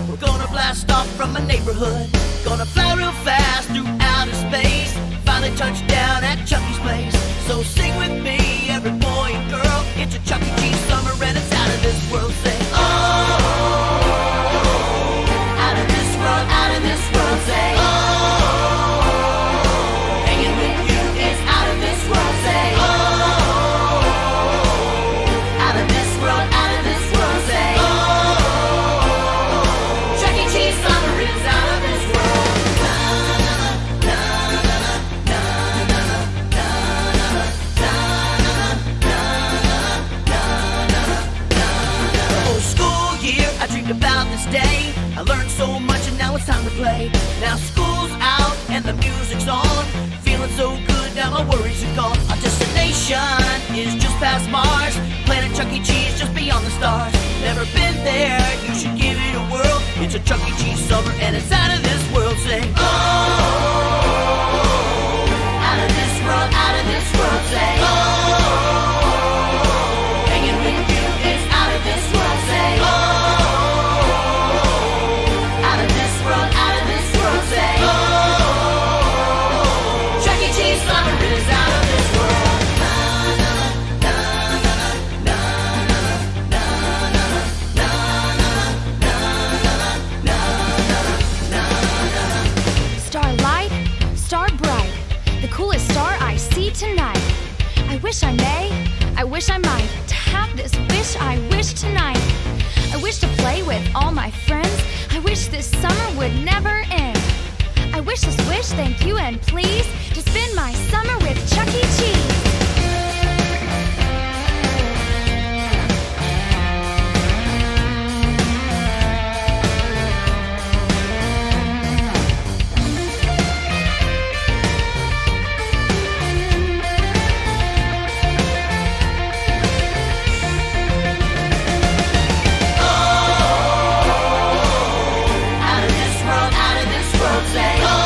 We're gonna blast off from my neighborhood, gonna fly real fast through outer space, finally touch down at Chuck E. Place. So sing with me, every boy and girl, it's a Chuck E. Cheese summer and it's out of this world. Say, oh, out of this world, out of this world. Say, oh, hanging with you is out of this world. Say, oh, out of this world, out of this world. Say, oh, Chuck E. Cheese summer is out of this world. Oh, school year, I dreamed about this day. I learned so much and now it's time to play. Now school's out and the music's on. Feeling so good, now my worries are gone. Our destination is just past Mars. Planet Chuck E. Cheese just beyond the stars. Never been there, you should give it a whirl. It's a Chuck E. Cheese summer and it's out of this world. Say, oh, out of this world, out of this world. Say, oh, hanging with you is out of this world. Say, oh, out of this world, out of this world. Say, oh, Chuck E. Cheese summer is out of this world. Starlight, star bright, the coolest star I see tonight. I wish I may, I wish I might, to have this wish I wish tonight. I wish to play with all my friends. I wish this summer would never end. I wish this wish, thank you and please, to spend my summer with Chuck E. Cheese. Out of this world, out of this world. Say, oh,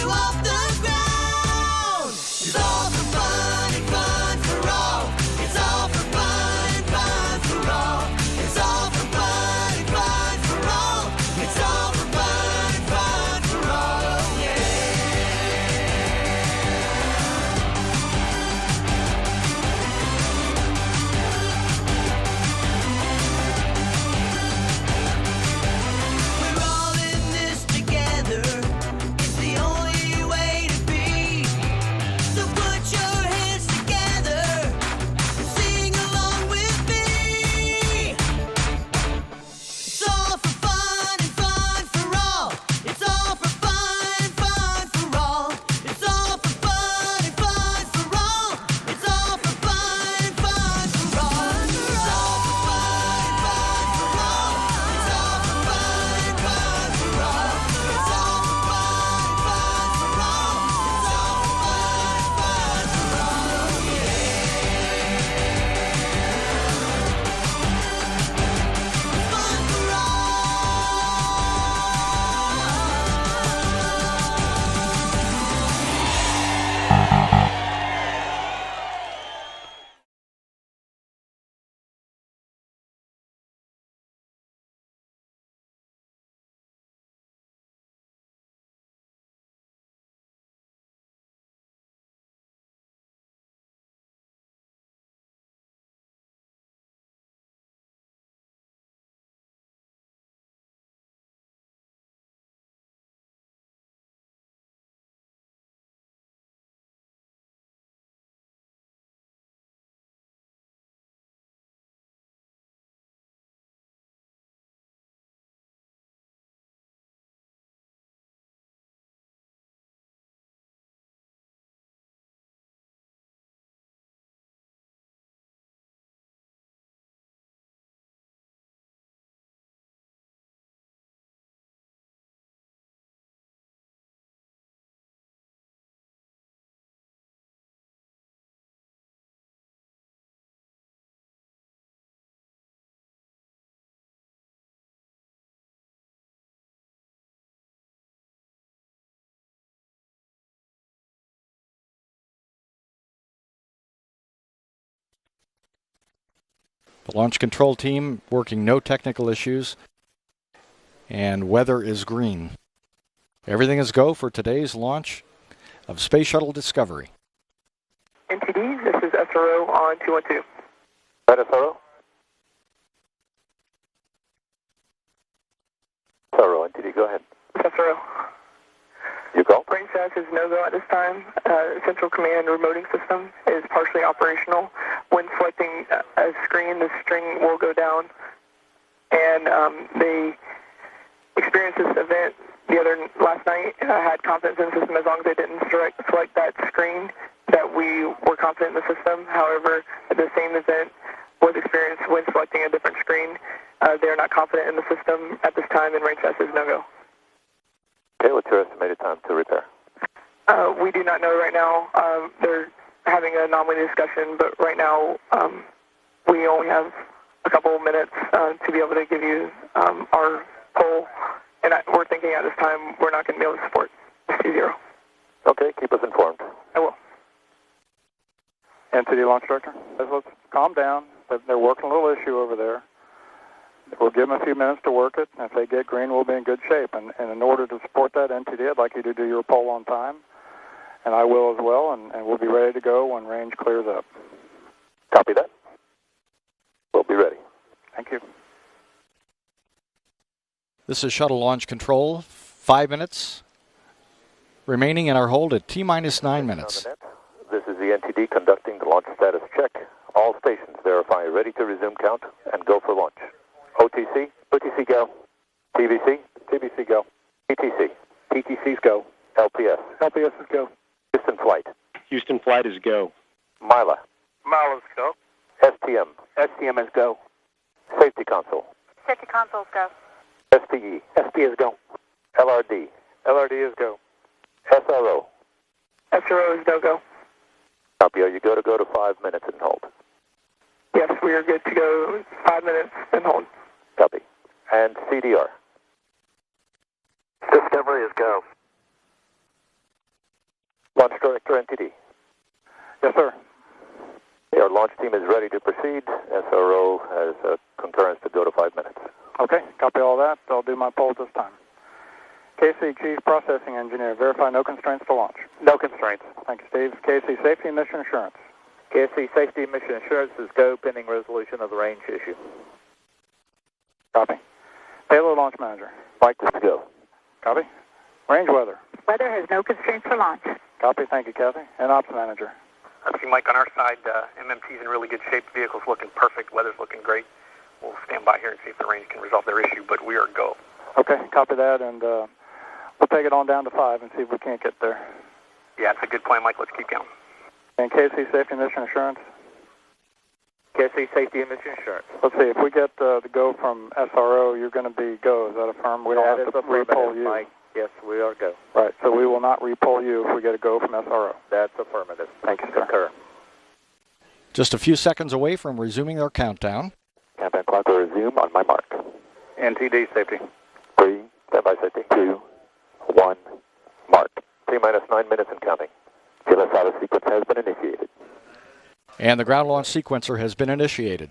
off the ground. It's all for fun and fun for all. It's all for fun and fun for all. It's all for fun and fun for all. It's all for fun and fun for all, yeah. We're all in this together. It's the only way to be. So put your hands together and sing along with me. It's all for fun and fun for all. It's all for fun and fun for all. It's all for fun and fun for all. It's all for fun and fun for all. It's all for fun and fun for all. It's all for fun and fun for all. It's all for fun and fun for all. It's all for fun and fun for all, yeah. Fun for The launch control team working no technical issues, and weather is green. Everything is go for today's launch of Space Shuttle Discovery. NTD, this is SRO on 212. Right, SRO? SRO, NTD, go ahead. SRO. You go? Range status is no-go at this time. Central Command remoting system is partially operational. When selecting a screen, the string will go down. And they experienced this event last night. I had confidence in the system as long as they didn't select that screen, that we were confident in the system. However, the same event was experienced when selecting a different screen. They are not confident in the system at this time, and range status is no-go. Okay, what's your estimated time to repair? We do not know right now. They're having an anomaly discussion, but right now we only have a couple of minutes to be able to give you our poll. And we're thinking at this time we're not going to be able to support C0. Okay, keep us informed. I will. NTD Launch Director, let's calm down. They're working a little issue over there. We'll give them a few minutes to work it, and if they get green, we'll be in good shape. And in order to support that, NTD, I'd like you to do your poll on time, and I will as well, and we'll be ready to go when range clears up. Copy that. We'll be ready. Thank you. This is Shuttle Launch Control. 5 minutes remaining in our hold at T-minus 9 minutes. This is the NTD conducting the launch status check. All stations verify ready to resume count and go for launch. OTC, OTC go. TVC, TVC go. PTC, PTC's go. LPS, LPS is go. Houston flight. Houston flight is go. Mila. Milo's go. STM. STM is go. Safety console. Safety consoles go. SPE. SPE is go. LRD. LRD is go. SRO. SRO is no-go. Copy. Are you go to 5 minutes and hold? Yes, we are good to go 5 minutes and hold. Copy. And CDR. Discovery is go. Launch Director, NTD. Yes, sir. Our launch team is ready to proceed. SRO has concurrence to go to 5 minutes. Okay, copy all that. I'll do my poll this time. KC Chief Processing Engineer, verify no constraints to launch. No constraints. Thank you, Steve. KC Safety and Mission Assurance. KSC Safety and Mission Assurance is go pending resolution of the range issue. Copy. Payload Launch Manager. Mike, let's go. Copy. Range Weather. Weather has no constraints for launch. Copy. Thank you, Kathy. And Ops Manager. See, Mike, on our side, MMT's in really good shape. The vehicle's looking perfect. Weather's looking great. We'll stand by here and see if the range can resolve their issue, but we are go. Okay, copy that, and we'll take it on down to 5 and see if we can't get there. Yeah, it's a good plan, Mike. Let's keep going. And KC Safety and Mission Assurance. KSC Safety and Mission Assurance. Let's see, if we get the go from SRO, you're going to be go. Is that affirmed? We don't have to re-poll you. Mike. Yes, we are go. Right, so we will not re-poll you if we get a go from SRO. That's affirmative. Thank you, sir. Concur. Just a few seconds away from resuming their countdown. Countdown clock will resume on my mark. NTD Safety. 3, standby safety. 2, 1, mark. T-minus 9 minutes and counting. GLS auto sequence has been initiated. And the ground launch sequencer has been initiated.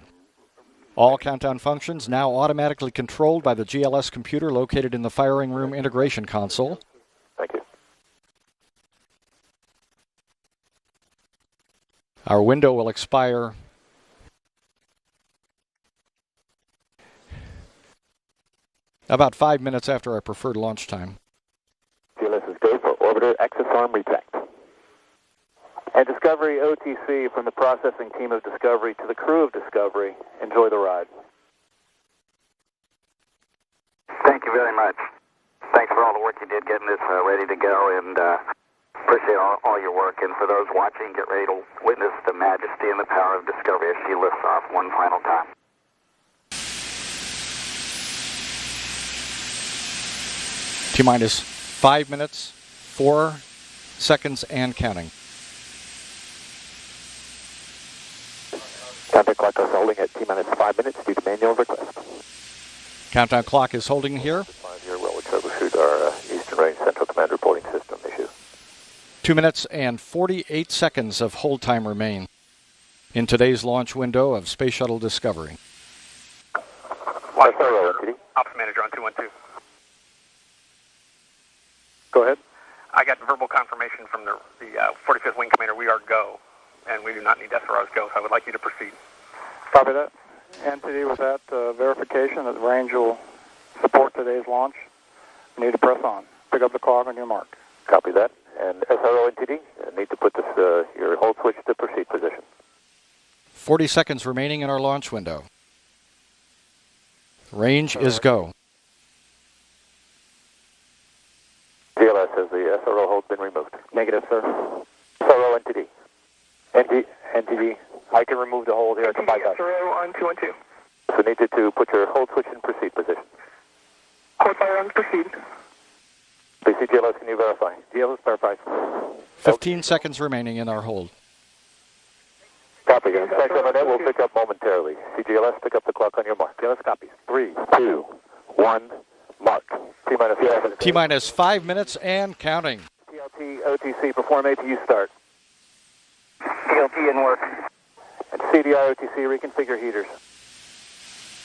All countdown functions now automatically controlled by the GLS computer located in the firing room integration console. Thank you. Our window will expire about 5 minutes after our preferred launch time. GLS is go for orbiter axis arm retract. And Discovery OTC from the processing team of Discovery to the crew of Discovery. Enjoy the ride. Thank you very much. Thanks for all the work you did getting this ready to go, and appreciate all your work. And for those watching, get ready to witness the majesty and the power of Discovery as she lifts off one final time. T-minus 5 minutes, 4 seconds, and counting. Countdown clock is holding at T-minus 5 minutes due to manual request. Countdown clock is holding here. 5-0 well, we troubleshoot our Eastern Range Central Command reporting system issue. 2 minutes and 48 seconds of hold time remain in today's launch window of Space Shuttle Discovery. Ops Manager on 212. Go ahead. I got verbal confirmation from the 45th Wing Commander. We are go, and we do not need SRO's go, so I would like you to proceed. Copy that. NTD, with that verification that the range will support today's launch, you need to press on. Pick up the clock on your mark. Copy that. And SRO NTD, need to put this your hold switch to proceed position. 40 seconds remaining in our launch window. Range is go. GLS, has the SRO hold been removed? Negative, sir. SRO NTD. NTD, I can remove the hold here at the 5,000. SRO on 212. So needed to put your hold switch in proceed position. Hold fire on proceed. BC GLS, can you verify? GLS verifies. 15 seconds remaining in our hold. Copy. Inspection on that will pick up momentarily. CGLS, pick up the clock on your mark. GLS copies. 3, 2, 1, mark. T-minus 5 minutes. T-minus 5 minutes and counting. TLT, OTC, perform APU start. TLT in work. And CDI, OTC, reconfigure heaters.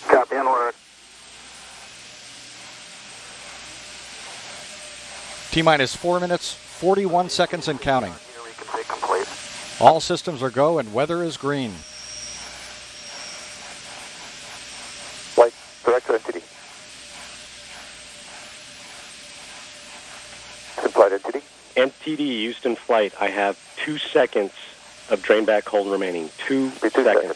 Copy in work. T-minus 4 minutes, 41 seconds and counting. Reconfig complete. All systems are go and weather is green. Flight Director NTD. Flight NTD. NTD, Houston Flight. I have 2 seconds of drain back hold remaining. 2 seconds.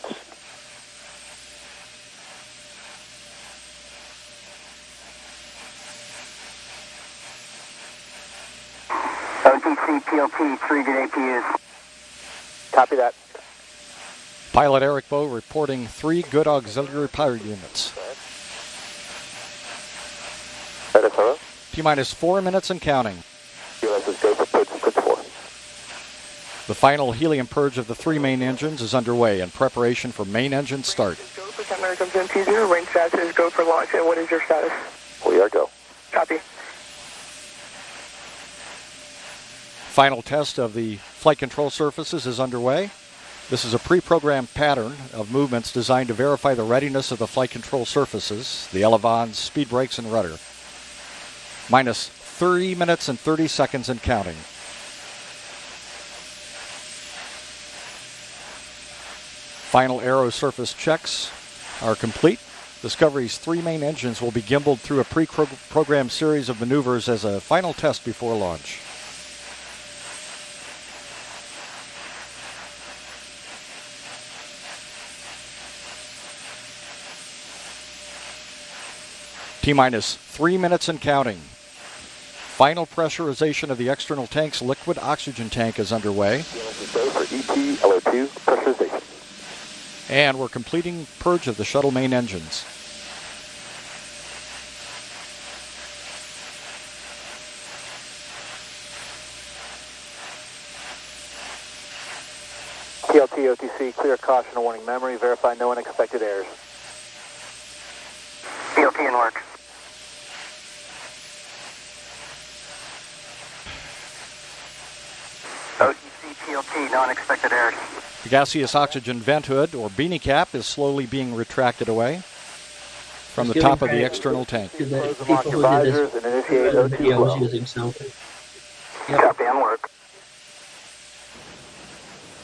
OTC, PLT, 3 good APUs. Copy that. Pilot Eric Bowe reporting 3 good auxiliary power units. SRO. T-minus 4 minutes and counting. GLS is go for purge sequence 4. The final helium purge of the 3 main engines is underway in preparation for main engine start. Go for Captain comes in T0. Range status is go for launch. And what is your status? We are go. Copy. Final test of the flight control surfaces is underway. This is a pre-programmed pattern of movements designed to verify the readiness of the flight control surfaces, the elevons, speed brakes, and rudder. Minus 3 minutes and 30 seconds and counting. Final aero surface checks are complete. Discovery's 3 main engines will be gimbaled through a pre-programmed series of maneuvers as a final test before launch. T-minus 3 minutes and counting. Final pressurization of the external tank's liquid oxygen tank is underway. For ET, LO2, pressurization. And we're completing purge of the shuttle main engines. TLT, OTC, clear caution and warning memory, verify no unexpected errors. TLT in work. OTC, TLT, no unexpected errors. The gaseous oxygen vent hood, or beanie cap, is slowly being retracted away from the top of the external tank. Close and lock your visors and initiate O2 flow. Using something. Copy on work.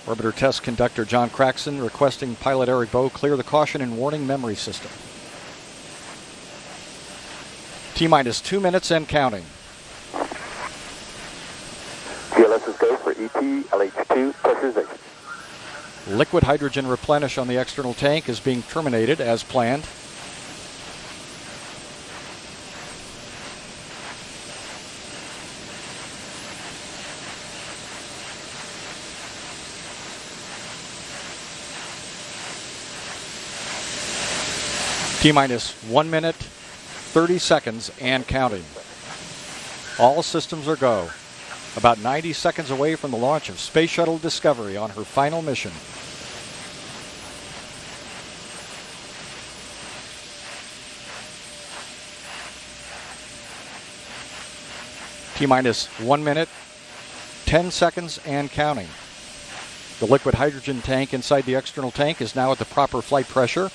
Orbiter test conductor John Craxton requesting pilot Eric Bowe clear the caution and warning memory system. T-minus 2 minutes and counting. GLS is go for ET, LH2, pressurization. Liquid hydrogen replenish on the external tank is being terminated as planned. T-minus 1 minute, 30 seconds and counting. All systems are go. About 90 seconds away from the launch of Space Shuttle Discovery on her final mission. T-minus 1 minute, 10 seconds and counting. The liquid hydrogen tank inside the external tank is now at the proper flight pressure.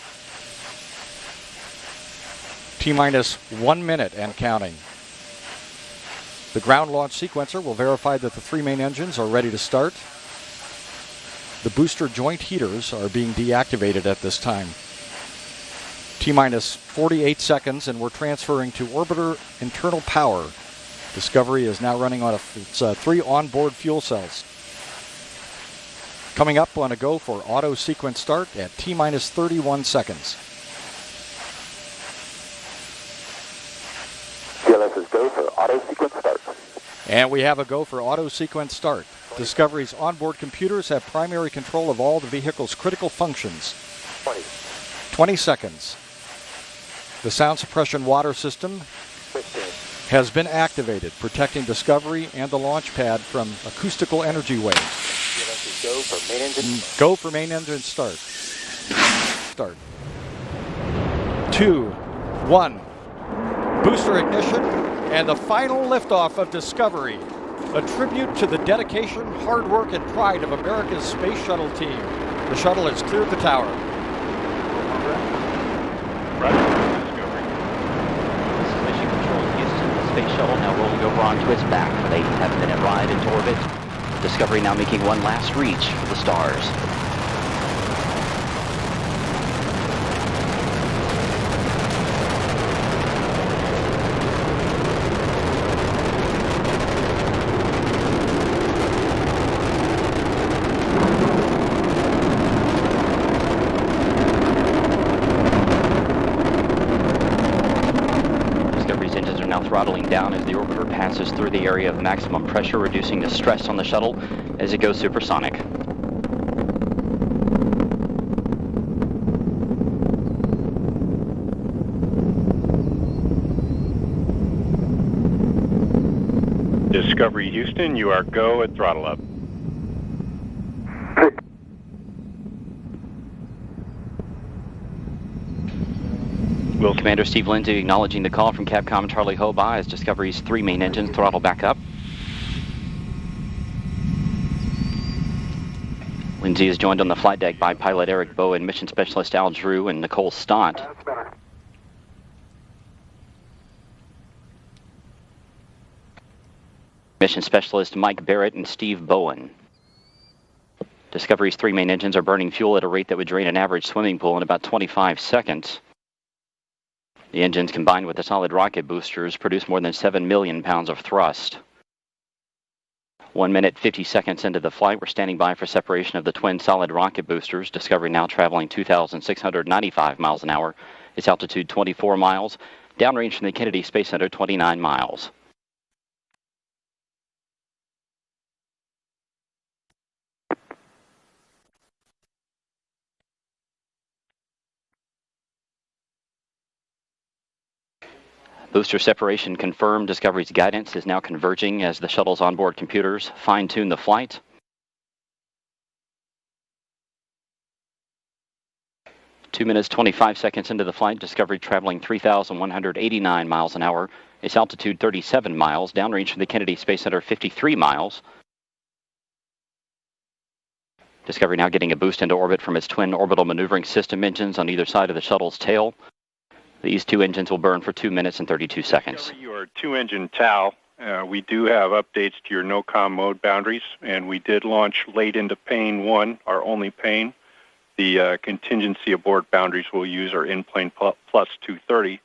T-minus 1 minute and counting. The ground launch sequencer will verify that the 3 main engines are ready to start. The booster joint heaters are being deactivated at this time. T-minus 48 seconds and we're transferring to orbiter internal power. Discovery is now running on its 3 onboard fuel cells. Coming up on a go for auto sequence start at T-minus 31 seconds. GLS is go for auto sequence start. And we have a go for auto sequence start. Discovery's onboard computers have primary control of all the vehicle's critical functions. 20 seconds. The sound suppression water system 15. has been activated, protecting Discovery and the launch pad from acoustical energy waves. GLS is go for main engine. Go for main engine start. Start. 2, 1. Booster ignition and the final liftoff of Discovery. A tribute to the dedication, hard work, and pride of America's space shuttle team. The shuttle has cleared the tower. Roger, Discovery. This is Mission Control Houston. The space shuttle now rolling over onto its back for the 87-minute ride into orbit. Discovery now making one last reach for the stars. Throttling down as the orbiter passes through the area of maximum pressure, reducing the stress on the shuttle as it goes supersonic. Discovery Houston, you are go at throttle up. Commander Steve Lindsay acknowledging the call from Capcom Charlie Hobaugh as Discovery's 3 main engines throttle back up. Lindsay is joined on the flight deck by pilot Eric Bowen, mission specialist Al Drew, and Nicole Stott. That's better. Mission specialist Mike Barrett and Steve Bowen. Discovery's 3 main engines are burning fuel at a rate that would drain an average swimming pool in about 25 seconds. The engines, combined with the solid rocket boosters, produce more than 7 million pounds of thrust. 1 minute, 50 seconds into the flight, we're standing by for separation of the twin solid rocket boosters. Discovery now traveling 2,695 miles an hour. Its altitude 24 miles. Downrange from the Kennedy Space Center 29 miles. Booster separation confirmed. Discovery's guidance is now converging as the shuttle's onboard computers fine-tune the flight. Two minutes, 25 seconds into the flight, Discovery traveling 3,189 miles an hour. Its altitude 37 miles. Downrange from the Kennedy Space Center 53 miles. Discovery now getting a boost into orbit from its twin orbital maneuvering system engines on either side of the shuttle's tail. These 2 engines will burn for 2 minutes and 32 seconds. Your 2-engine TAL. We do have updates to your no-com mode boundaries, and we did launch late into pane 1, our only pane. The contingency aboard boundaries we'll use are in-plane plus 230.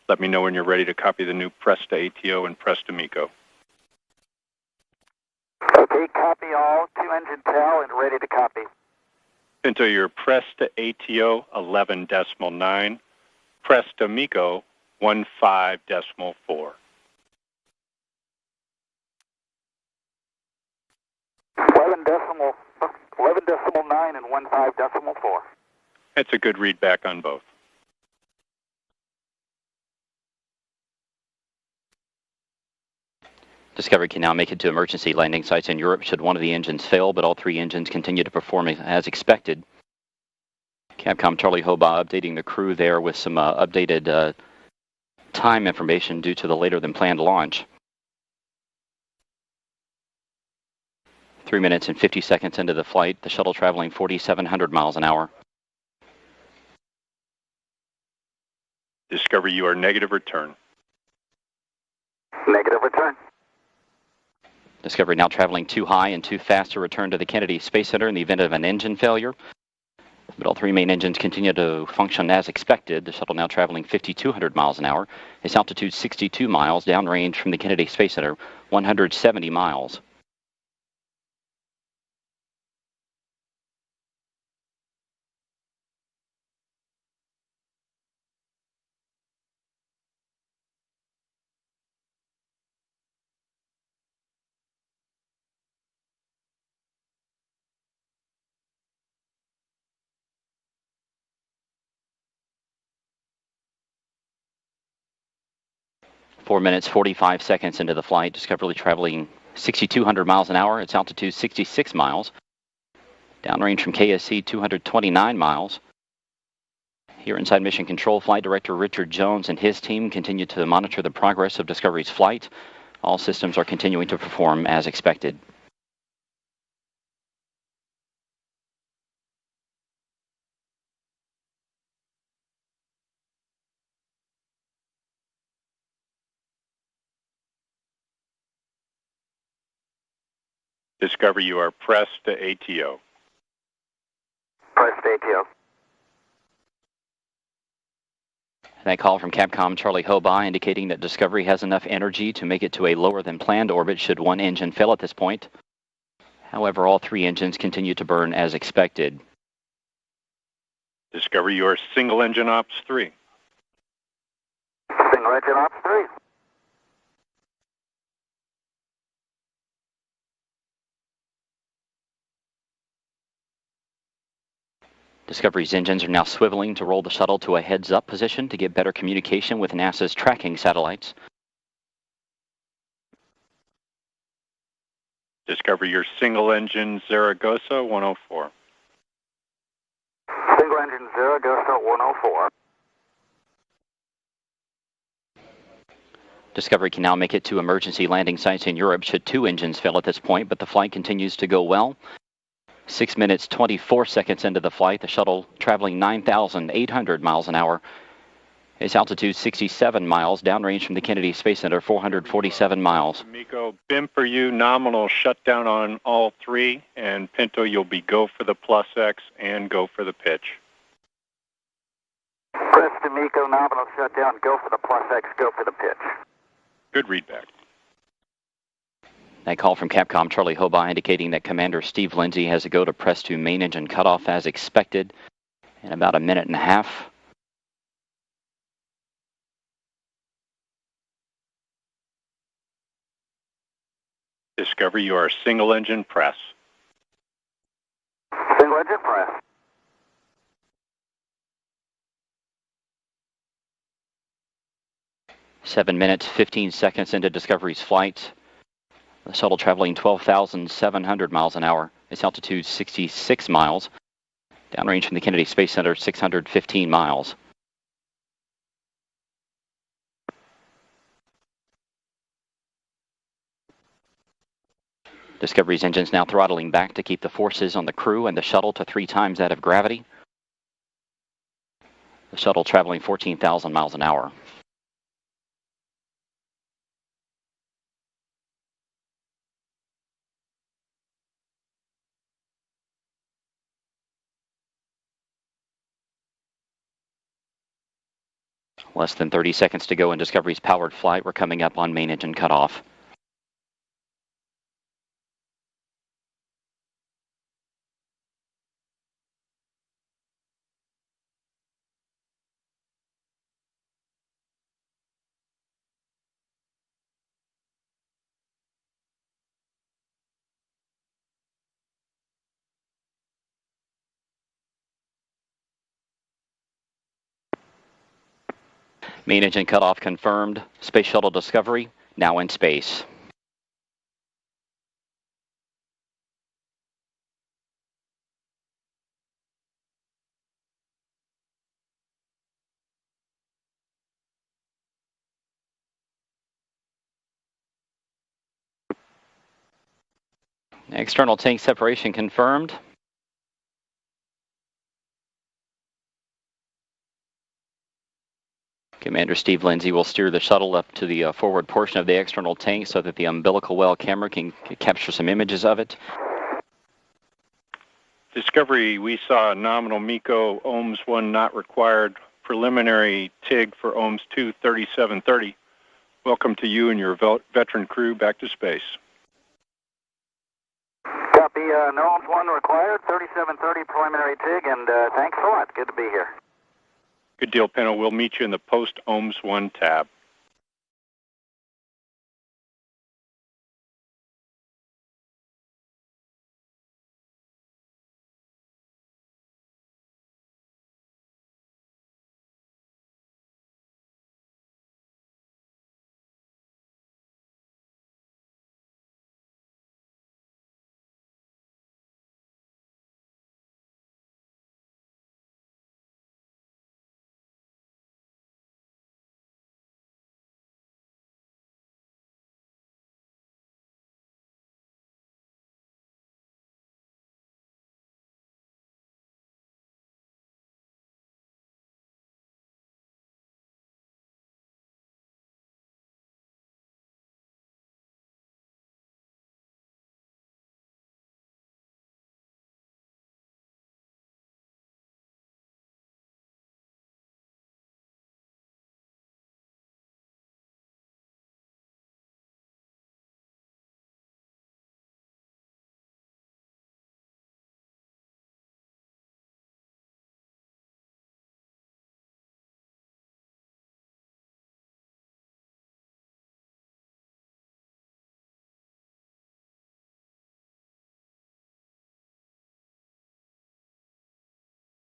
Let me know when you're ready to copy the new Presta ATO and Presta MECO. Okay, copy all. 2-engine TAL and ready to copy. Into your Presta ATO 11.9. Presta MECO 15.4. 11.9 and 15.4. That's a good readback on both. Discovery can now make it to emergency landing sites in Europe should one of the engines fail, but all 3 engines continue to perform as expected. Capcom Charlie Hobaugh updating the crew there with some updated time information due to the later than planned launch. 3 minutes and 50 seconds into the flight, the shuttle traveling 4,700 miles an hour. Discovery, you are negative return. Negative return. Discovery now traveling too high and too fast to return to the Kennedy Space Center in the event of an engine failure. But all 3 main engines continue to function as expected. The shuttle now traveling 5,200 miles an hour. Its altitude 62 miles, downrange from the Kennedy Space Center 170 miles. Four minutes, 45 seconds into the flight, Discovery traveling 6,200 miles an hour. Its altitude 66 miles. Downrange from KSC 229 miles. Here inside Mission Control, Flight Director Richard Jones and his team continue to monitor the progress of Discovery's flight. All systems are continuing to perform as expected. Discovery, you are Presta ATO. Presta ATO. That call from Capcom Charlie Hobaugh indicating that Discovery has enough energy to make it to a lower than planned orbit should one engine fail at this point. However, all 3 engines continue to burn as expected. Discovery, you are single engine ops 3. Single engine ops 3. Discovery's engines are now swiveling to roll the shuttle to a heads-up position to get better communication with NASA's tracking satellites. Discovery, your single engine Zaragoza 104. Single engine Zaragoza 104. Discovery can now make it to emergency landing sites in Europe should 2 engines fail at this point, but the flight continues to go well. 6 minutes, 24 seconds into the flight. The shuttle traveling 9,800 miles an hour. Its altitude 67 miles, downrange from the Kennedy Space Center 447 miles. Miko, BIM for you, nominal shutdown on all three, and Pinto, you'll be go for the plus X and go for the pitch. Preston Miko, nominal shutdown, go for the plus X, go for the pitch. Good readback. That call from Capcom Charlie Hobaugh indicating that Commander Steve Lindsay has to go to press to main engine cutoff as expected in about a minute and a half. Discovery, you are single engine press. Single engine press. Seven minutes, 15 seconds into Discovery's flight. The shuttle traveling 12,700 miles an hour. Its altitude 66 miles. Downrange from the Kennedy Space Center 615 miles. Discovery's engines now throttling back to keep the forces on the crew and the shuttle to 3 times that of gravity. The shuttle traveling 14,000 miles an hour. Less than 30 seconds to go in Discovery's powered flight. We're coming up on main engine cutoff. Main engine cutoff confirmed. Space Shuttle Discovery now in space. External tank separation confirmed. Commander Steve Lindsay will steer the shuttle up to the forward portion of the external tank so that the umbilical well camera can capture some images of it. Discovery, we saw a nominal Miko, OMS 1 not required, preliminary TIG for OMS 2, 3730. Welcome to you and your veteran crew back to space. Copy, no OMS 1 required, 3730 preliminary TIG, and thanks a lot. Good to be here. Good deal, Pinto. We'll meet you in the post-OMS 1 tab.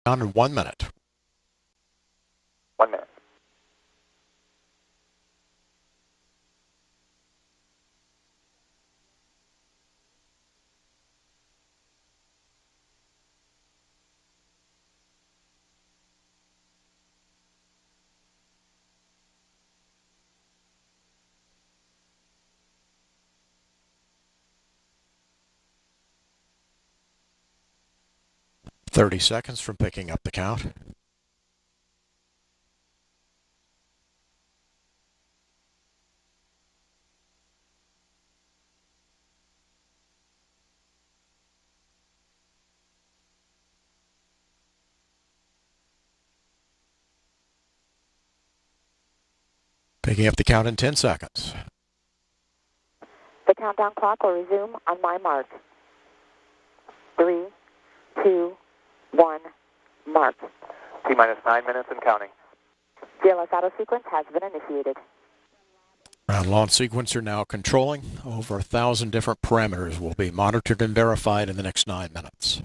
On in 1 minute. 1 minute. 30 seconds from picking up the count. Picking up the count in 10 seconds. The countdown clock will resume on my mark. 3, 2, 1, mark. T-minus 9 minutes and counting. GLS auto sequence has been initiated. Ground launch sequencer now controlling. Over 1,000 different parameters will be monitored and verified in the next 9 minutes.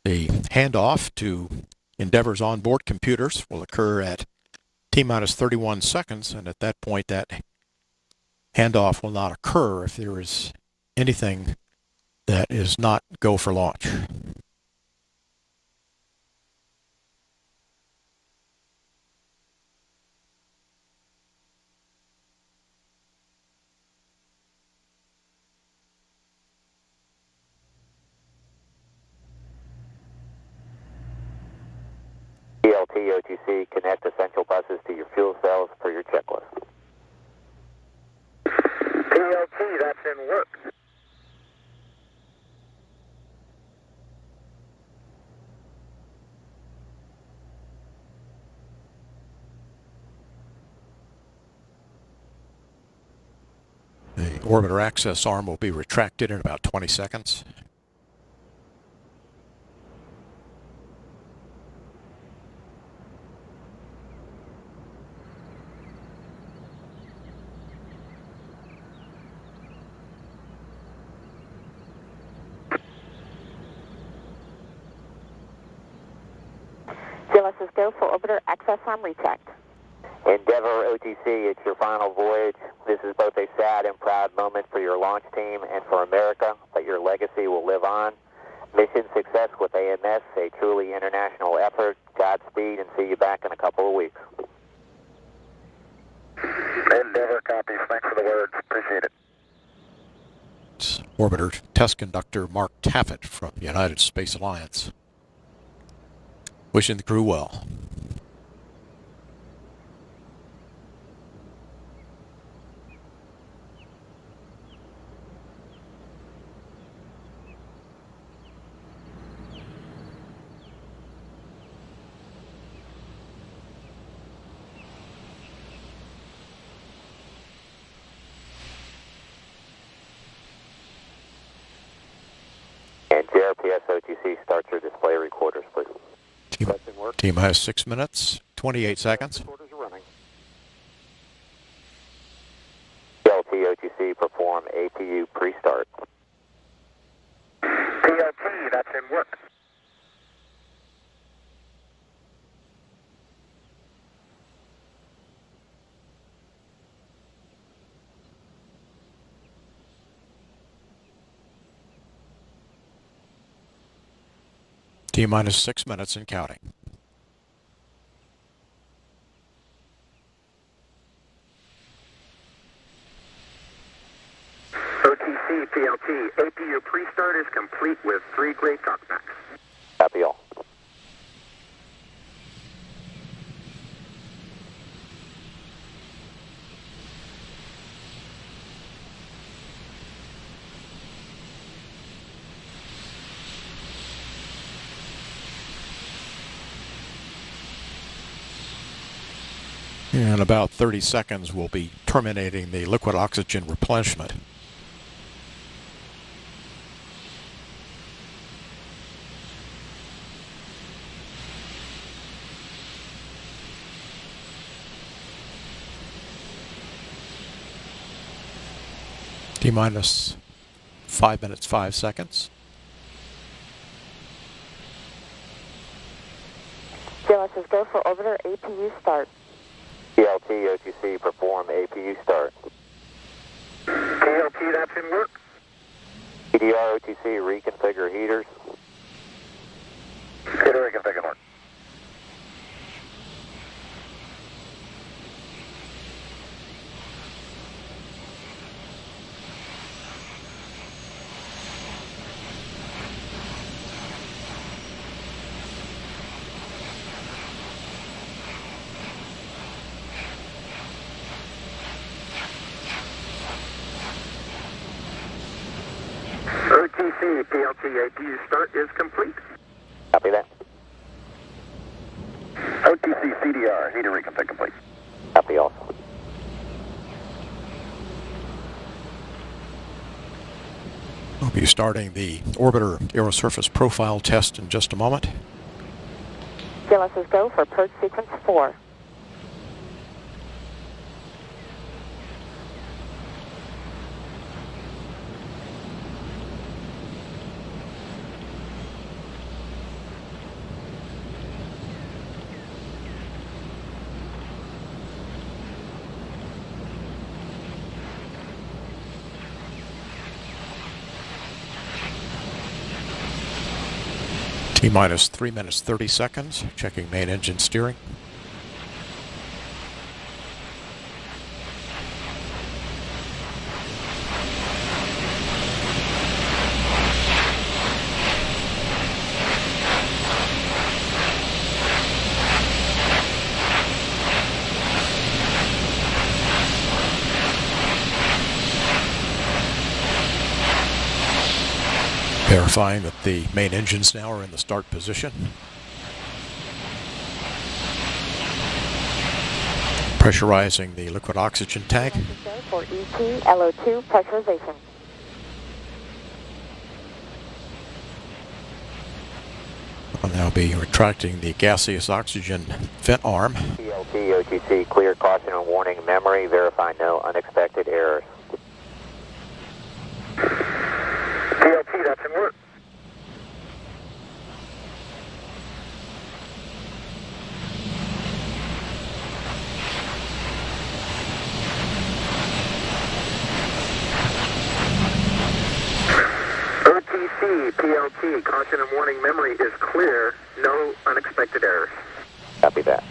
The handoff to Endeavour's onboard computers will occur at T-minus 31 seconds, and at that point that handoff will not occur if there is anything that is not go for launch. PLT, OTC, connect essential buses to your fuel cells per your checklist. PLT, that's in work. The orbiter access arm will be retracted in about 20 seconds. GLS's go for orbiter access arm rechecked. Endeavour OTC, it's your final voyage. This is both a sad and proud moment for your launch team and for America, but your legacy will live on. Mission success with AMS, a truly international effort. Godspeed, and see you back in a couple of weeks. Endeavour copies. Thanks for the words. Appreciate it. It's orbiter test conductor Mark Taffet from United Space Alliance. Wishing the crew well. And JRPS OTC, start your display recorders, please. T-minus 6 minutes, 28 seconds. Recorders are running. PLT OTC, perform APU pre-start. PLT, that's in work. T-minus 6 minutes and counting. OTC, PLT, APU pre-start is complete with 3 great talkbacks. Copy all. In about 30 seconds, we'll be terminating the liquid oxygen replenishment. T-minus 5 minutes, 5 seconds. GLS's go for orbiter APU start. PLT, OTC, perform APU start. PLT, that's in work. PDR, OTC, reconfigure heaters. Heater reconfigure work. OTC, PLT APU start is complete. Copy that. OTC CDR, heater reconfig complete. Copy also. We'll be starting the orbiter aerosurface profile test in just a moment. GLS's go for purge sequence 4. T-minus 3 minutes 30 seconds, checking main engine steering. Verifying that the main engines now are in the start position. Pressurizing the liquid oxygen tank. For ET LO2 pressurization. I'll now be retracting the gaseous oxygen vent arm. PLT, OTC, clear, caution and warning, memory, verify no unexpected errors. PLT, that's in work. OTC, PLT, caution and warning memory is clear, no unexpected errors. Copy that.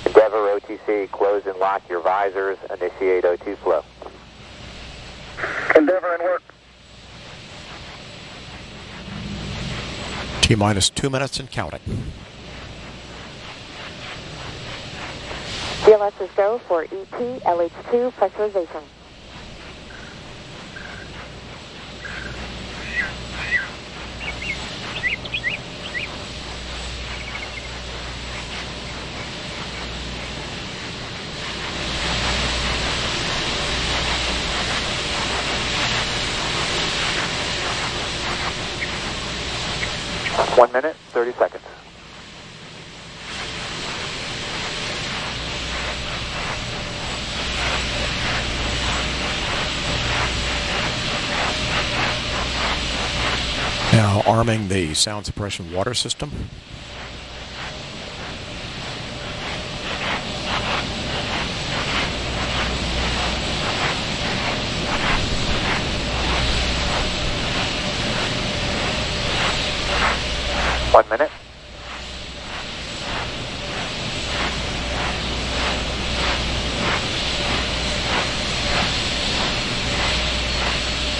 Endeavor, OTC, close and lock your visors, initiate O2 flow. Endeavor in work. T-minus 2 minutes and counting. GLS's go for ET LH2 pressurization. One minute, 30 seconds. Now arming the sound suppression water system. One minute.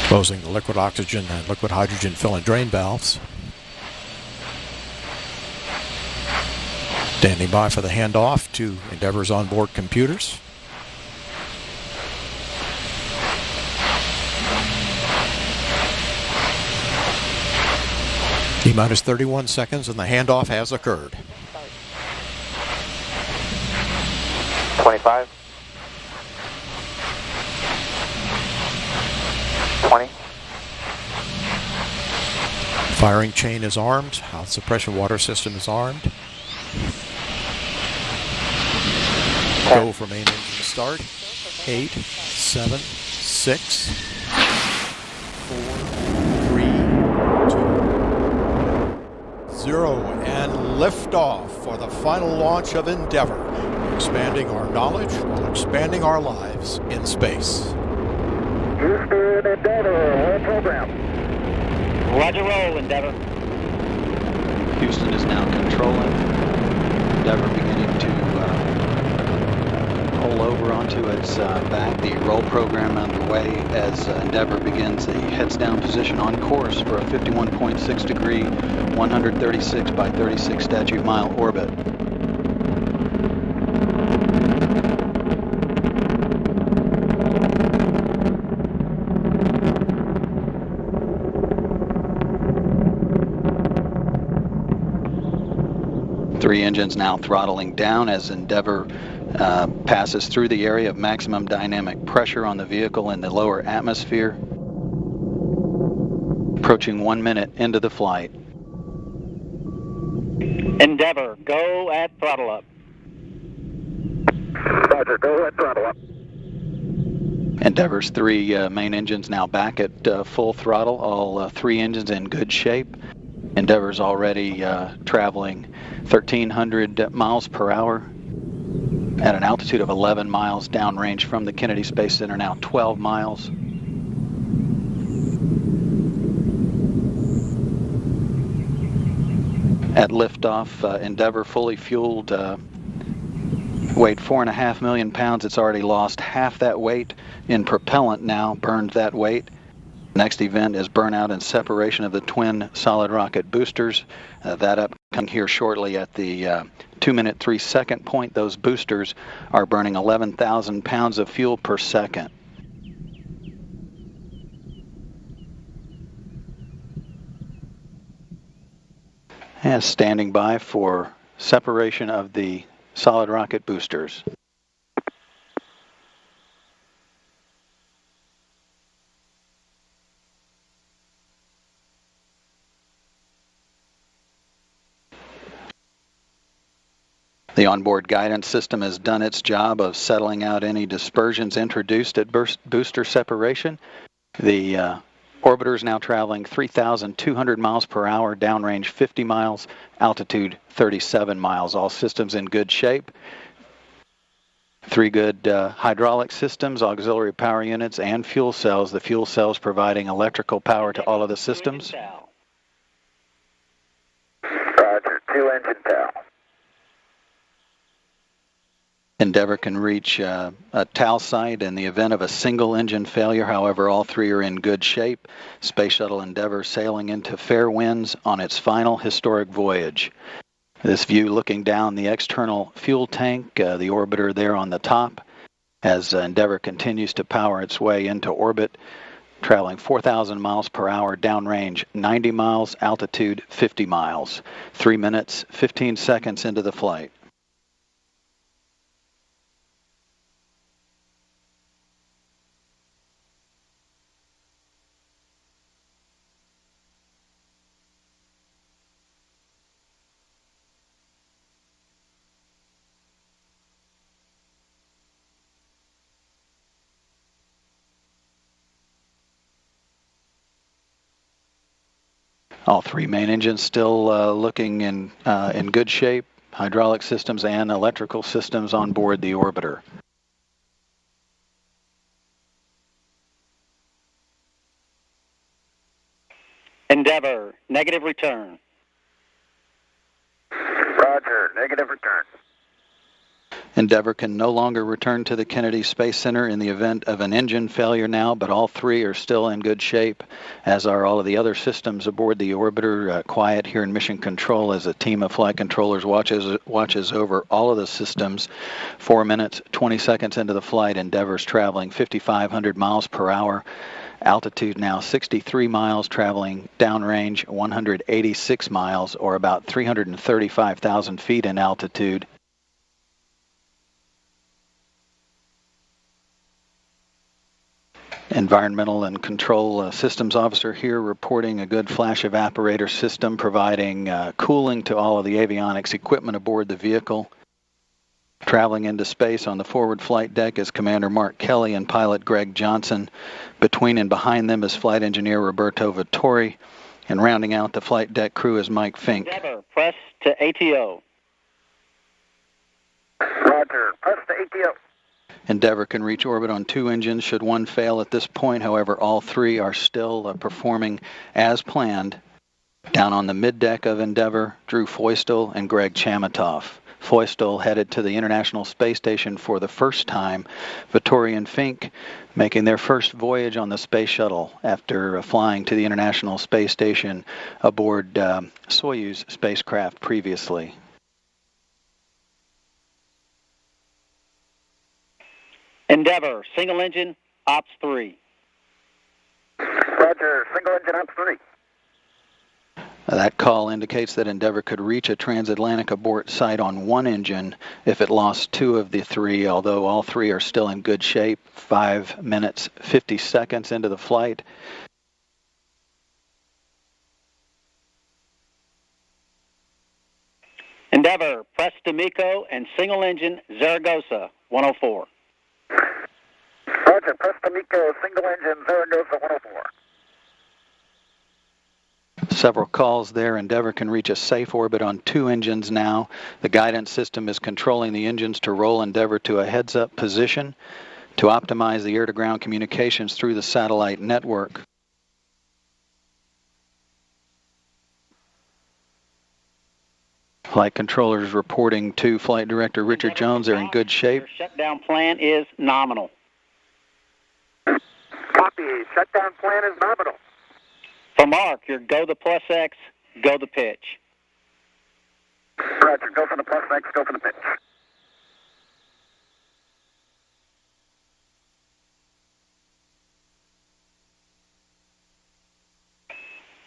Closing the liquid oxygen and liquid hydrogen fill and drain valves. Standing by for the handoff to Endeavor's onboard computers. T-minus 31 seconds and the handoff has occurred. 25. 20. Firing chain is armed. Suppression water system is armed. Go for main engine start. 8, 7, 6, 4, 3, 2, 0, and liftoff for the final launch of Endeavor, expanding our knowledge while expanding our lives in space. Houston, Endeavor, roll program. Roger, roll, Endeavor. Houston is now controlling. Endeavor beginning to pull over onto its back. The roll program underway as Endeavor begins a heads-down position on course for a 51.6 degree, 136 by 36 statute mile orbit. 3 engines now throttling down as Endeavour passes through the area of maximum dynamic pressure on the vehicle in the lower atmosphere. Approaching 1 minute into the flight. Endeavour, go at throttle up. Roger, go at throttle up. Endeavour's 3 main engines now back at full throttle, all 3 engines in good shape. Endeavour's already traveling 1,300 miles per hour at an altitude of 11 miles downrange from the Kennedy Space Center, now 12 miles. At liftoff, Endeavour fully fueled, weighed 4.5 million pounds. It's already lost half that weight in propellant now, burned that weight. Next event is burnout and separation of the twin solid rocket boosters. That upcoming here shortly at the 2 minute 3 second point. Those boosters are burning 11,000 pounds of fuel per second. And standing by for separation of the solid rocket boosters. The onboard guidance system has done its job of settling out any dispersions introduced at booster separation. The orbiter is now traveling 3,200 miles per hour, downrange 50 miles, altitude 37 miles. All systems in good shape. 3 good hydraulic systems, auxiliary power units, and fuel cells. The fuel cells providing electrical power to all of the systems. Roger, 2 engine TAL. Endeavour can reach a TAL site in the event of a single engine failure. However, all 3 are in good shape. Space Shuttle Endeavour sailing into fair winds on its final historic voyage. This view looking down the external fuel tank, the orbiter there on the top, as Endeavour continues to power its way into orbit, traveling 4,000 miles per hour, downrange 90 miles, altitude 50 miles. 3 minutes, 15 seconds into the flight. All 3 main engines still looking in good shape. Hydraulic systems and electrical systems on board the orbiter. Endeavour, negative return. Roger, negative return. Endeavour can no longer return to the Kennedy Space Center in the event of an engine failure now, but all 3 are still in good shape, as are all of the other systems aboard the orbiter. Quiet here in Mission Control as a team of flight controllers watches over all of the systems. 4 minutes, 20 seconds into the flight, Endeavour's traveling 5,500 miles per hour. Altitude now 63 miles, traveling downrange 186 miles, or about 335,000 feet in altitude. Environmental and Control Systems Officer here reporting a good flash evaporator system providing cooling to all of the avionics equipment aboard the vehicle. Traveling into space on the forward flight deck is Commander Mark Kelly and pilot Greg Johnson. Between and behind them is flight engineer Roberto Vittori. And rounding out the flight deck crew is Mike Fink. Endeavour, press to ATO. Roger, press to ATO. Endeavour can reach orbit on 2 engines should one fail at this point. However, all 3 are still performing as planned. Down on the middeck of Endeavour, Drew Feustel and Greg Chamitoff. Feustel headed to the International Space Station for the first time. Vittori and Fink making their first voyage on the Space Shuttle after flying to the International Space Station aboard Soyuz spacecraft previously. Endeavour, single engine, Ops 3. Roger, single engine Ops 3. That call indicates that Endeavour could reach a transatlantic abort site on one engine if it lost two of the three, although all three are still in good shape. 5 minutes, 50 seconds into the flight. Endeavour, Press D'Amico and single engine Zaragoza 104. Roger, Press D'Amico, single engine Zaragoza 104. Several calls there. Endeavour can reach a safe orbit on two engines now. The guidance system is controlling the engines to roll Endeavour to a heads-up position to optimize the air-to-ground communications through the satellite network. Flight controllers reporting to Flight Director Richard Jones they're in good shape. Your shutdown plan is nominal. Copy. Shutdown plan is nominal. For Mark, your go the plus X, go the pitch. Roger, go for the plus X, go for the pitch.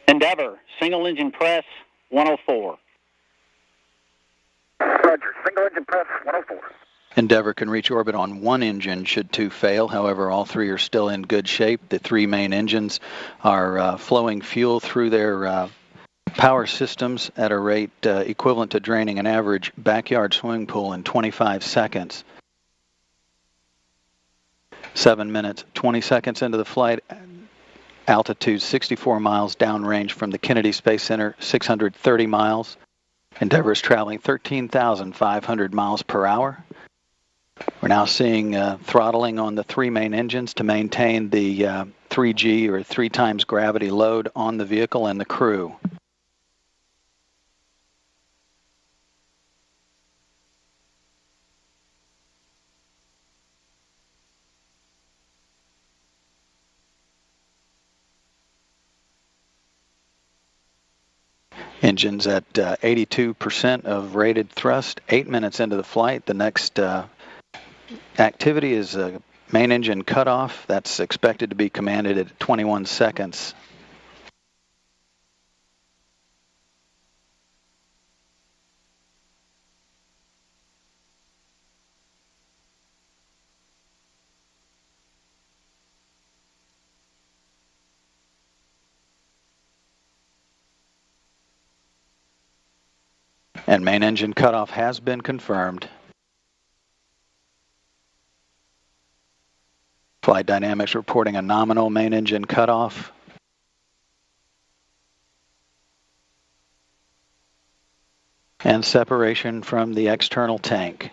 Endeavour, single engine press 104. Roger, single engine press 104. Endeavour can reach orbit on one engine should two fail. However, all three are still in good shape. The three main engines are flowing fuel through their power systems at a rate equivalent to draining an average backyard swimming pool in 25 seconds. 7 minutes, 20 seconds into the flight. Altitude 64 miles downrange from the Kennedy Space Center, 630 miles. Endeavour is traveling 13,500 miles per hour. We're now seeing throttling on the three main engines to maintain the 3G or 3 times gravity load on the vehicle and the crew. Engines at 82% of rated thrust, 8 minutes into the flight. The next activity is main engine cutoff. That's expected to be commanded at 21 seconds. And main engine cutoff has been confirmed. Flight Dynamics reporting a nominal main engine cutoff. And separation from the external tank.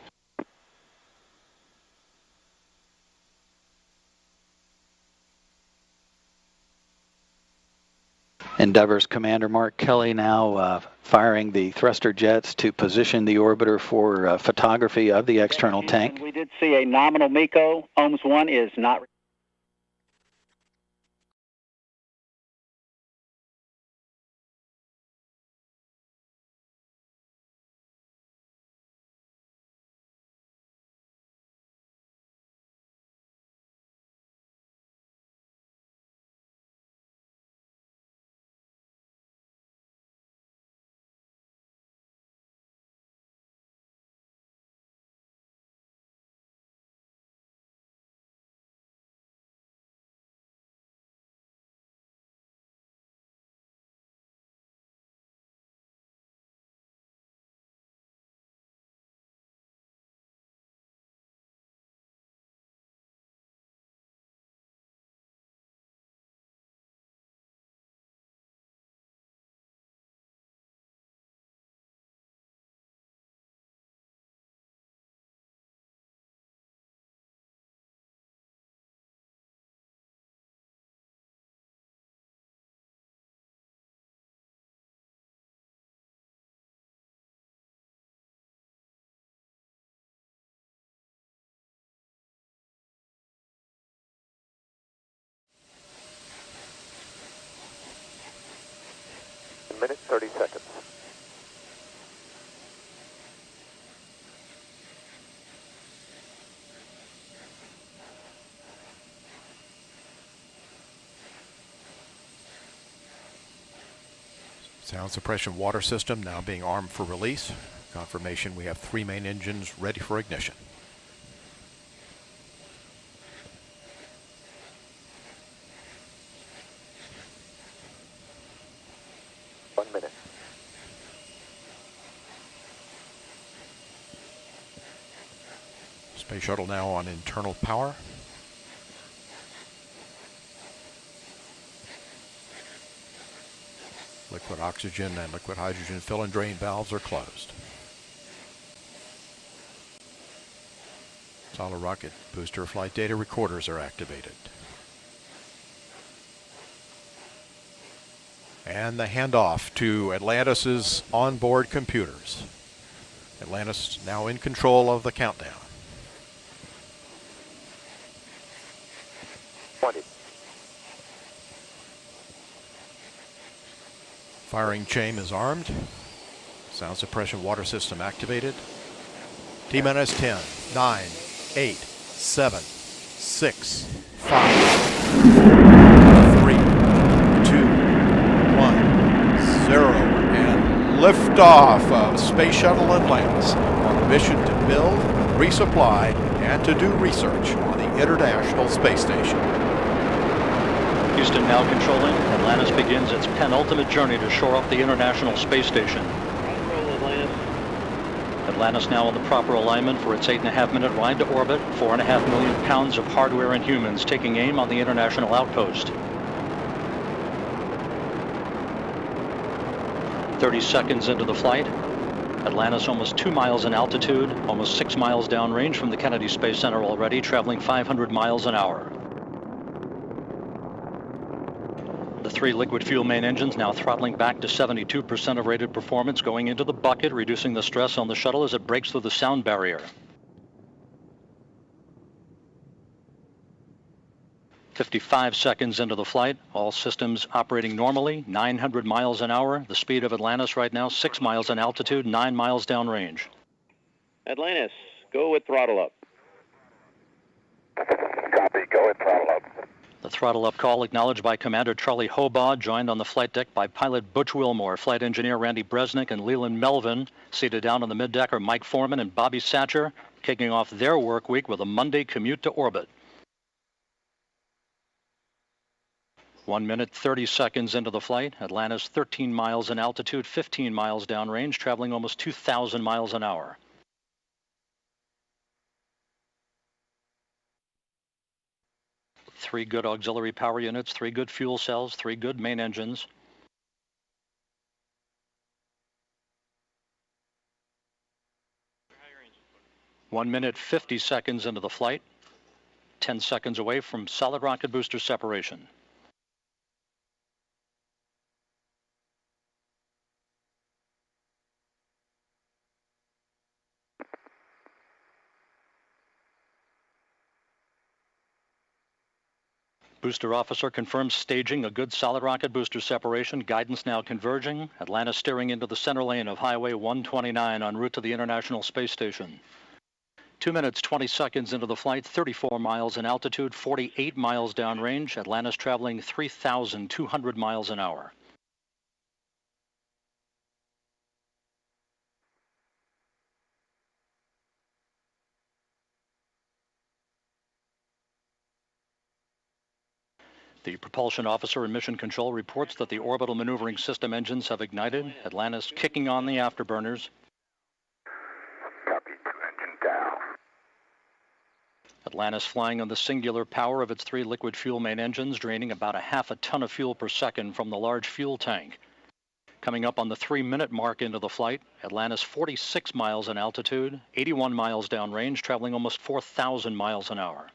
Endeavour's Commander Mark Kelly now firing the thruster jets to position the orbiter for photography of the external tank. We did see a nominal MECO. OMS 1 is not. A minute, 30 seconds. Sound suppression water system now being armed for release. Confirmation we have 3 main engines ready for ignition. Space shuttle now on internal power. Liquid oxygen and liquid hydrogen fill and drain valves are closed. Solid rocket booster flight data recorders are activated. And the handoff to Atlantis' onboard computers. Atlantis now in control of the countdown. 20. Firing chain is armed. Sound suppression water system activated. T-minus 10, 9, 8, 7, 6, 5, 3, 2, 1, 0. And liftoff of Space Shuttle Atlantis on a mission to build, resupply, and to do research on the International Space Station. Houston now controlling. Atlantis begins its penultimate journey to shore up the International Space Station. Atlantis now on the proper alignment for its 8.5-minute ride to orbit. 4.5 million pounds of hardware and humans taking aim on the International Outpost. 30 seconds into the flight. Atlantis almost 2 miles in altitude, almost 6 miles downrange from the Kennedy Space Center already, traveling 500 miles an hour. The 3 liquid fuel main engines now throttling back to 72% of rated performance, going into the bucket, reducing the stress on the shuttle as it breaks through the sound barrier. 55 seconds into the flight, all systems operating normally, 900 miles an hour. The speed of Atlantis right now, 6 miles in altitude, 9 miles downrange. Atlantis, go with throttle up. Copy, go with throttle up. The throttle up call acknowledged by Commander Charlie Hobaugh, joined on the flight deck by pilot Butch Wilmore, flight engineer Randy Bresnik, and Leland Melvin. Seated down on the middeck are Mike Foreman and Bobby Satcher, kicking off their work week with a Monday commute to orbit. 1 minute, 30 seconds into the flight. Atlantis 13 miles in altitude, 15 miles downrange, traveling almost 2,000 miles an hour. Three good auxiliary power units, 3 good fuel cells, 3 good main engines. One minute, 50 seconds into the flight. 10 seconds away from solid rocket booster separation. Booster officer confirms staging a good solid rocket booster separation. Guidance now converging. Atlantis steering into the center lane of Highway 129 en route to the International Space Station. 2 minutes, 20 seconds into the flight, 34 miles in altitude, 48 miles downrange. Atlantis traveling 3,200 miles an hour. The propulsion officer in mission control reports that the orbital maneuvering system engines have ignited. Atlantis kicking on the afterburners. Copy, 2 engine down. Atlantis flying on the singular power of its 3 liquid fuel main engines, draining about a half a ton of fuel per second from the large fuel tank. Coming up on the 3-minute mark into the flight, Atlantis 46 miles in altitude, 81 miles downrange, traveling almost 4,000 miles an hour.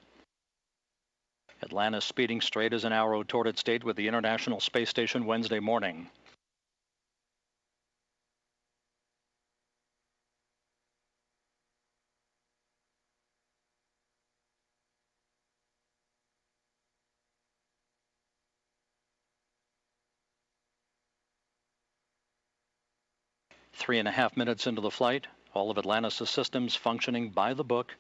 Atlantis speeding straight as an arrow toward its date with the International Space Station Wednesday morning. Three and a half minutes into the flight, all of Atlantis' systems functioning by the book.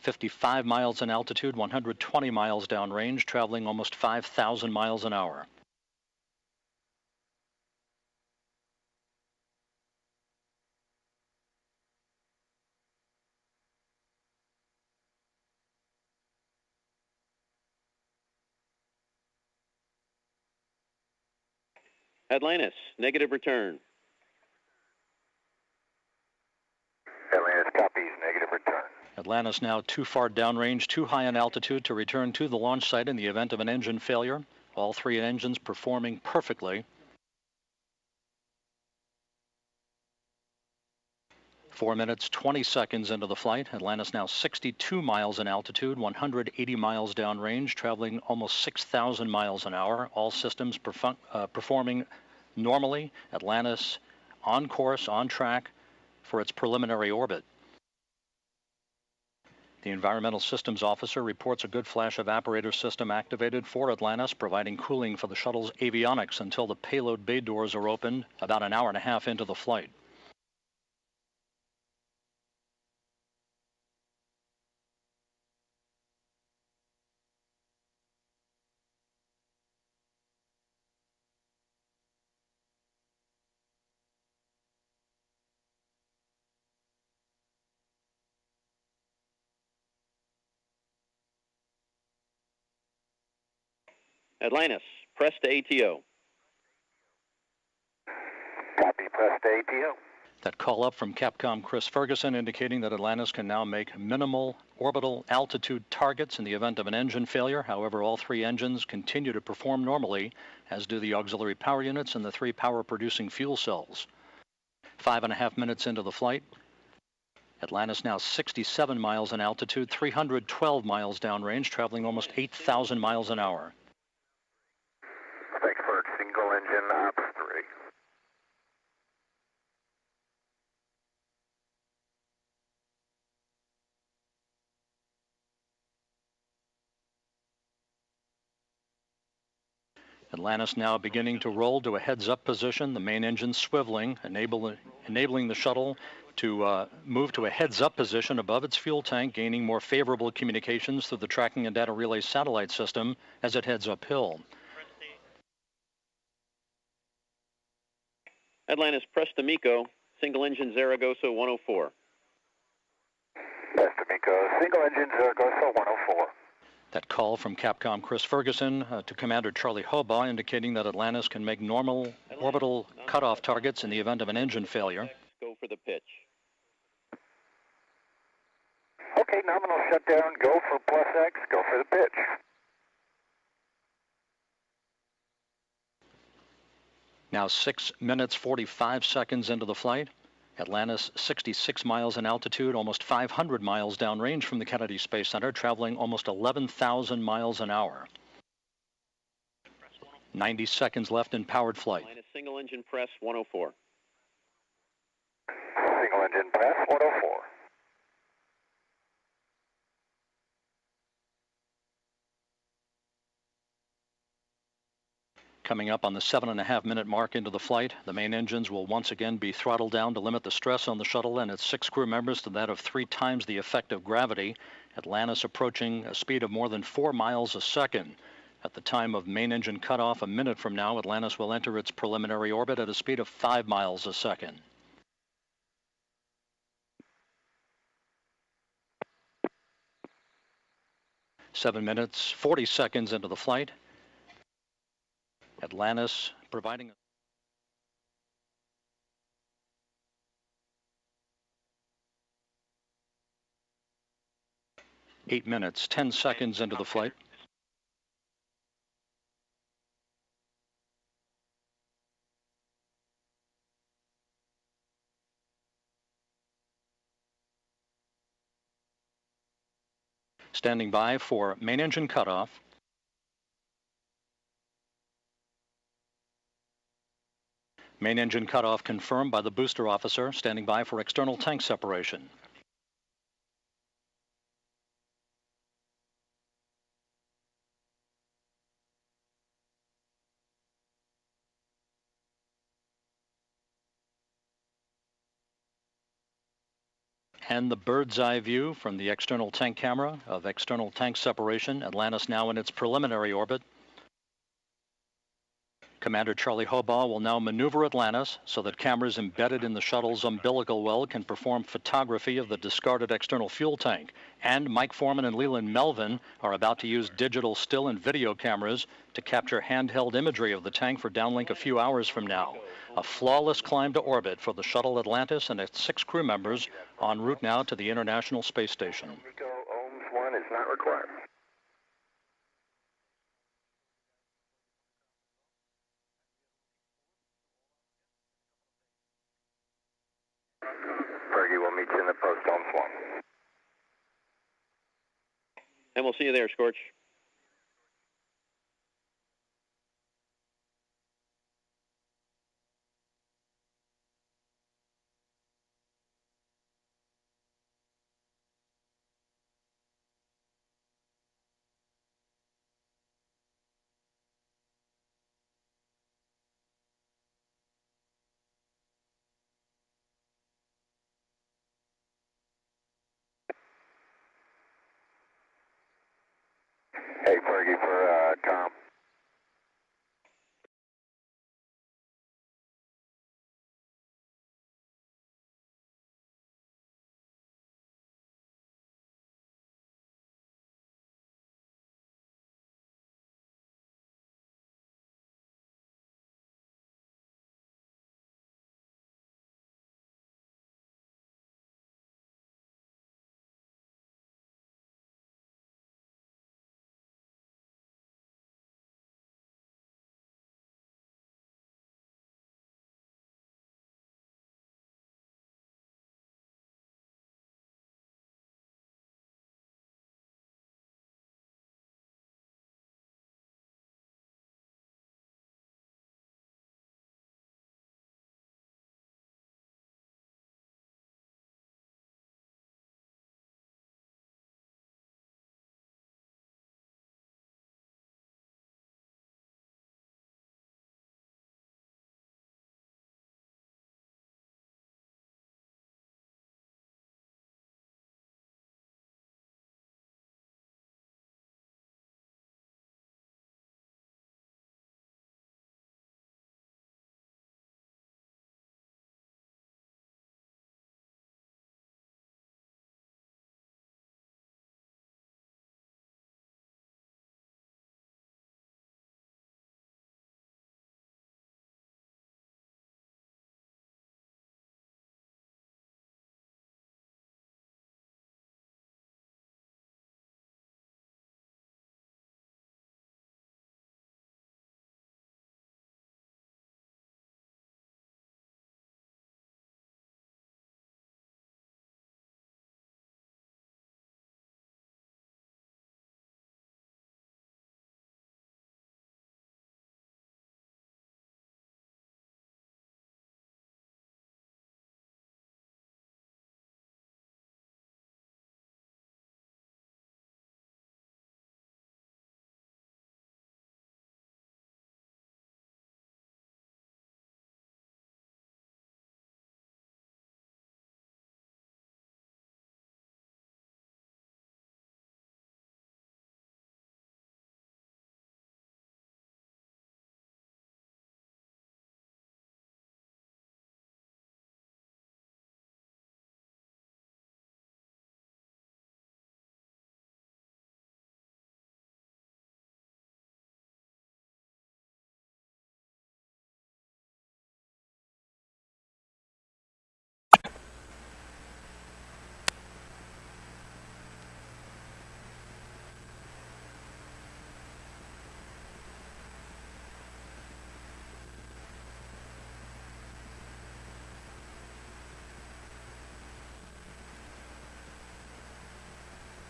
55 miles in altitude, 120 miles downrange, traveling almost 5,000 miles an hour. Atlantis, negative return. Atlantis copies, negative return. Atlantis now too far downrange, too high in altitude to return to the launch site in the event of an engine failure. All three engines performing perfectly. 4 minutes, 20 seconds into the flight. Atlantis now 62 miles in altitude, 180 miles downrange, traveling almost 6,000 miles an hour. All systems performing normally. Atlantis on course, on track for its preliminary orbit. The Environmental Systems Officer reports a good flash evaporator system activated for Atlantis, providing cooling for the shuttle's avionics until the payload bay doors are opened about an hour and a half into the flight. Atlantis, press to ATO. Copy, press to ATO. That call up from Capcom Chris Ferguson indicating that Atlantis can now make minimal orbital altitude targets in the event of an engine failure. However, all three engines continue to perform normally, as do the auxiliary power units and the three power-producing fuel cells. 5.5 minutes into the flight, Atlantis now 67 miles in altitude, 312 miles downrange, traveling almost 8,000 miles an hour. Thanks, Ferg. Single engine ops 3. Atlantis now beginning to roll to a heads-up position, the main engine swiveling, enabling the shuttle to move to a heads-up position above its fuel tank, gaining more favorable communications through the tracking and data relay satellite system as it heads uphill. Atlantis, press to MECO, single engine Zaragoza 104. Press to MECO, single engine Zaragoza 104. That call from Capcom Chris Ferguson to Commander Charlie Hobaugh indicating that Atlantis can make normal orbital cutoff targets in the event of an engine failure. Go for the pitch. Okay, nominal shutdown, go for plus X, go for the pitch. Now 6 minutes, 45 seconds into the flight. Atlantis 66 miles in altitude, almost 500 miles downrange from the Kennedy Space Center, traveling almost 11,000 miles an hour. 90 seconds left in powered flight. Single engine press 104. Single engine press 104. Coming up on the 7.5 minute mark into the flight, the main engines will once again be throttled down to limit the stress on the shuttle and its 6 crew members to that of 3 times the effect of gravity. Atlantis approaching a speed of more than 4 miles a second. At the time of main engine cutoff a minute from now, Atlantis will enter its preliminary orbit at a speed of 5 miles a second. Seven minutes, 40 seconds into the flight. Atlantis providing 8 minutes, 10 seconds into the flight. Standing by for main engine cutoff. Main engine cutoff confirmed by the booster officer, standing by for external tank separation. And the bird's eye view from the external tank camera of external tank separation. Atlantis now in its preliminary orbit. Commander Charlie Hobaugh will now maneuver Atlantis so that cameras embedded in the shuttle's umbilical well can perform photography of the discarded external fuel tank. And Mike Foreman and Leland Melvin are about to use digital still and video cameras to capture handheld imagery of the tank for downlink a few hours from now. A flawless climb to orbit for the shuttle Atlantis and its 6 crew members en route now to the International Space Station. Ohms 1 is not required. Fergie will meet you in the post, Ohms 1. And we'll see you there, Scorch. Hey, Fergie, for comm.